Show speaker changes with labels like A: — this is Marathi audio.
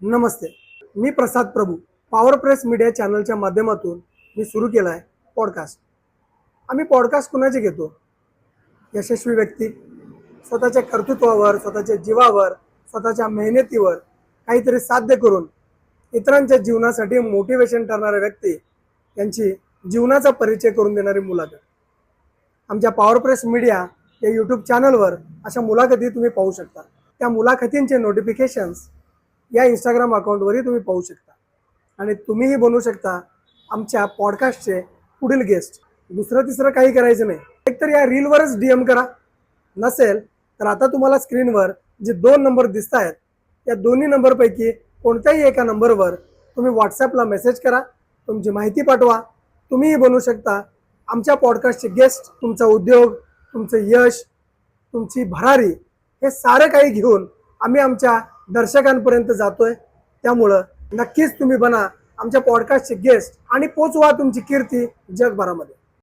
A: नमस्ते, मी प्रसाद प्रभू. पॉवर प्रेस मीडिया चॅनलच्या माध्यमातून मी सुरू केला आहे पॉडकास्ट. आम्ही पॉडकास्ट कुणाचे घेतो? यशस्वी व्यक्ती, स्वतःच्या कर्तृत्वावर, स्वतःच्या जीवावर, स्वतःच्या मेहनतीवर काहीतरी साध्य करून इतरांच्या जीवनासाठी मोटिवेशन ठरणारे व्यक्ती यांची जीवनाचा परिचय करून देणारी मुलाखत. आमच्या पॉवर प्रेस मीडिया या यूट्यूब चॅनलवर अशा मुलाखती तुम्ही पाहू शकता. त्या मुलाखतींचे नोटिफिकेशन्स या इंस्टाग्राम अकाउंटवरही तुम्ही पाहू शकता आणि तुम्हीही बनवू शकता आमच्या पॉडकास्टचे पुढील गेस्ट. दुसरं तिसरं काही करायचं नाही, एकतर या रीलवरच DM करा. नसेल तर आता तुम्हाला स्क्रीनवर जे 2 नंबर दिसत आहेत या दोन्ही नंबरपैकी कोणत्याही एका नंबरवर तुम्ही व्हॉट्सॲपला मेसेज करा, तुमची माहिती पाठवा. तुम्हीही बनवू शकता आमच्या पॉडकास्टचे गेस्ट. तुमचा उद्योग, तुमचं यश, तुमची भरारी हे सारं काही घेऊन आम्ही आमच्या दर्शकांपर्यंत जातोय. त्यामुळं नक्कीच तुम्ही बना आमच्या पॉडकास्टचे गेस्ट आणि पोचवा तुमची कीर्ती जगभरामध्ये.